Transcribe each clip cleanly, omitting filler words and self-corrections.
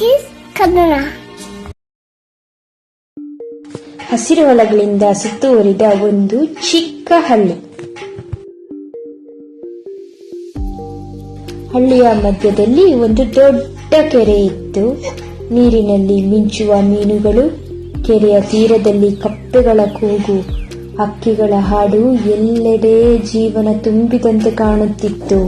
Kiss Kannada. ಹಸಿರು ಹೊಲಗಳಿಂದ ಸುತ್ತುವರಿದ ಒಂದು ಚಿಕ್ಕ ಹಳ್ಳಿ. ಹಳ್ಳಿಯ ಮಧ್ಯದಲ್ಲಿ ಒಂದು ದೊಡ್ಡ ಕೆರೆ ಇತ್ತು. ನೀರಿನಲ್ಲಿ ಮಿಂಚುವ ಮೀನುಗಳು, ಕೆರೆಯ ತೀರದಲ್ಲಿ ಕಪ್ಪೆಗಳ ಕೂಗು, ಹಕ್ಕಿಗಳ ಹಾಡು, ಎಲ್ಲೆಡೆ ಜೀವನ ತುಂಬಿದಂತೆ ಕಾಣುತ್ತಿತ್ತು.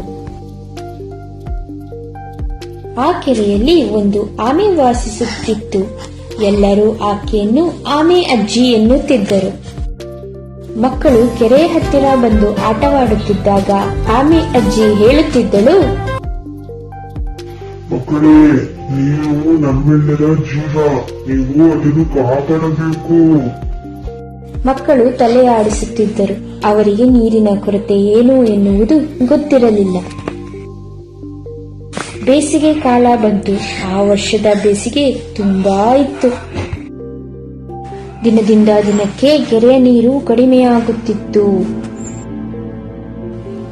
ಆ ಕೆರೆಯಲ್ಲಿ ಒಂದು ಆಮೆ ವಾಸಿಸುತ್ತಿತ್ತು. ಎಲ್ಲರೂ ಆಕೆಯನ್ನು ಆಮೆ ಅಜ್ಜಿ ಎನ್ನುತ್ತಿದ್ದರು. ಮಕ್ಕಳು ಕೆರೆಯ ಹತ್ತಿರ ಬಂದು ಆಟವಾಡುತ್ತಿದ್ದಾಗ ಆಮೆ ಅಜ್ಜಿ ಹೇಳುತ್ತಿದ್ದಳು, ಮಕ್ಕಳೇ, ನೀವು ನಮ್ಮೆಲ್ಲರ ಜೀವ, ನೀವು ಅದನ್ನು ಕಾಪಾಡಬೇಕು. ಮಕ್ಕಳು ತಲೆ ಆಡಿಸುತ್ತಿದ್ದರು. ಅವರಿಗೆ ನೀರಿನ ಕೊರತೆ ಏನು ಎನ್ನುವುದು ಗೊತ್ತಿರಲಿಲ್ಲ. ಬೇಸಿಗೆ ಕಾಲ ಬಂತು. ಆ ವರ್ಷದ ಬೇಸಿಗೆ ತುಂಬಾ ಇತ್ತು. ದಿನದಿಂದ ದಿನಕ್ಕೆ ಕೆರೆಯ ನೀರು ಕಡಿಮೆಯಾಗುತ್ತಿತ್ತು.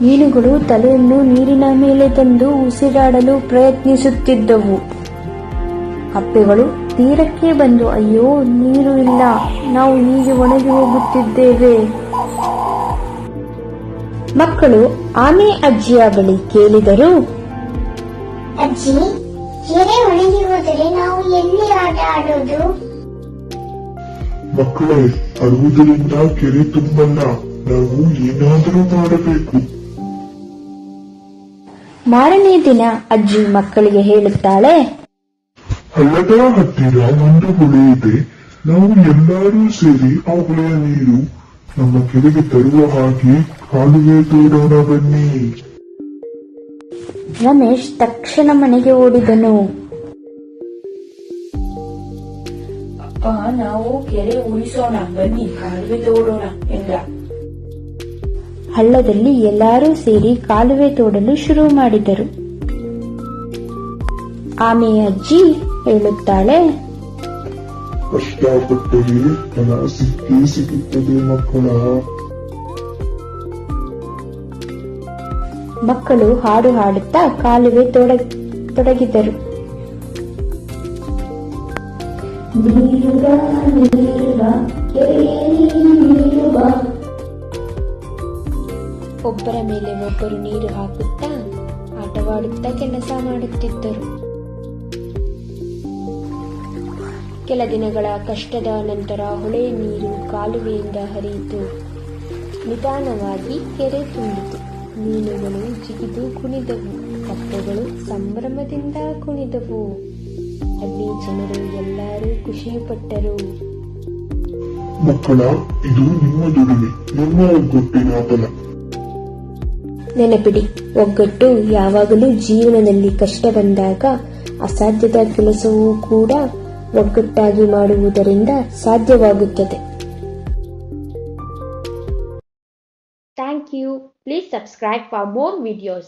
ಮೀನುಗಳು ತಲೆಯನ್ನು ನೀರಿನ ಮೇಲೆ ತಂದು ಉಸಿರಾಡಲು ಪ್ರಯತ್ನಿಸುತ್ತಿದ್ದವು. ಕಪ್ಪೆಗಳು ತೀರಕ್ಕೆ ಬಂದು, ಅಯ್ಯೋ, ನೀರು ಇಲ್ಲ, ನಾವು ಹೀಗೆ ಒಣಗಿ ಹೋಗುತ್ತಿದ್ದೇವೆ. ಮಕ್ಕಳು ಆಮೆ ಅಜ್ಜಿಯ ಬಳಿ ಕೇಳಿದರು, ಅಜ್ಜಿ, ಕೆರೆ ಒಣಗಿ ಹೋದರೆ ನಾವು ಎಲ್ಲಿ ಆಟ ಆಡೋದು? ಮಕ್ಕಳೇ, ಅಳುವುದರಿಂದ ಕೆರೆ ತುಂಬಲ್ಲ, ನಾವು ಏನಾದರೂ ಮಾಡಬೇಕು. ಮಾರನೇ ದಿನ ಅಜ್ಜಿ ಮಕ್ಕಳಿಗೆ ಹೇಳುತ್ತಾಳೆ, ಹಳ್ಳದ ಹತ್ತಿರ ಒಂದು ಹೊಳೆ ಇದೆ. ನಾವು ಎಲ್ಲರೂ ಸೇರಿ ಆ ಹೊಳೆಯ ನೀರು ನಮ್ಮ ಕೆರೆಗೆ ತರುವ ಹಾಗೆ ಕಾಲುವೆ ತೋಡೋಣ ಬನ್ನಿ. ರಮೇಶ್ ತಕ್ಷಣ ಮನೆಗೆ ಓಡಿದನು. ಅಪ್ಪ, ನಾವು ಕೆರೆ ಉಳಿಸೋಣ, ಬನ್ನಿ ಕಾಲುವೆ ತೋಡೋಣ ಎಂದ. ಹಳ್ಳದಲ್ಲಿ ಎಲ್ಲರೂ ಸೇರಿ ಕಾಲುವೆ ತೋಡಲು ಶುರು ಮಾಡಿದರು. ಆಮೆ ಅಜ್ಜಿ ಹೇಳುತ್ತಾಳೆ, ಕಷ್ಟಪಟ್ಟರೆ ಫಲ ಸಿಕ್ಕೇ ಸಿಗುತ್ತದೆ ಮಕ್ಕಳ. ಮಕ್ಕಳು ಹಾಡು ಹಾಡುತ್ತಾ ಕಾಲುವೆ ತೊಡಗಿದರು. ಒಬ್ಬರ ಮೇಲೆ ಒಬ್ಬರು ನೀರು ಹಾಕುತ್ತಾ ಆಟವಾಡುತ್ತಾ ಕೆಲಸ ಮಾಡುತ್ತಿದ್ದರು. ಕೆಲ ದಿನಗಳ ಕಷ್ಟದ ನಂತರ ಹೊಳೆ ನೀರು ಕಾಲುವೆಯಿಂದ ಹರಿಯಿತು. ನಿಧಾನವಾಗಿ ಕೆರೆ ತುಂಬಿತು. ಮೀನುಗಳು ಜಿಗಿದು ಕುಣಿದವು. ಕಪ್ಪೆಗಳು ಸಂಭ್ರಮದಿಂದ ಕುಣಿದವು. ಅಲ್ಲಿ ಜನರು ಎಲ್ಲರೂ ಖುಷಿಪಟ್ಟರು. ಮಕ್ಕಳ, ಇದು ನಿಮ್ಮ ದುಡಿಮೆ, ನಿಮ್ಮ ಒಗ್ಗಟ್ಟಿನ ಫಲ. ನೆನಪಿಡಿ, ಒಗ್ಗಟ್ಟು ಯಾವಾಗಲೂ ಜೀವನದಲ್ಲಿ ಕಷ್ಟ ಬಂದಾಗ ಅಸಾಧ್ಯದ ಕೆಲಸವೂ ಕೂಡ ಒಗ್ಗಟ್ಟಾಗಿ ಮಾಡುವುದರಿಂದ ಸಾಧ್ಯವಾಗುತ್ತದೆ. Thank you. Please subscribe for more videos.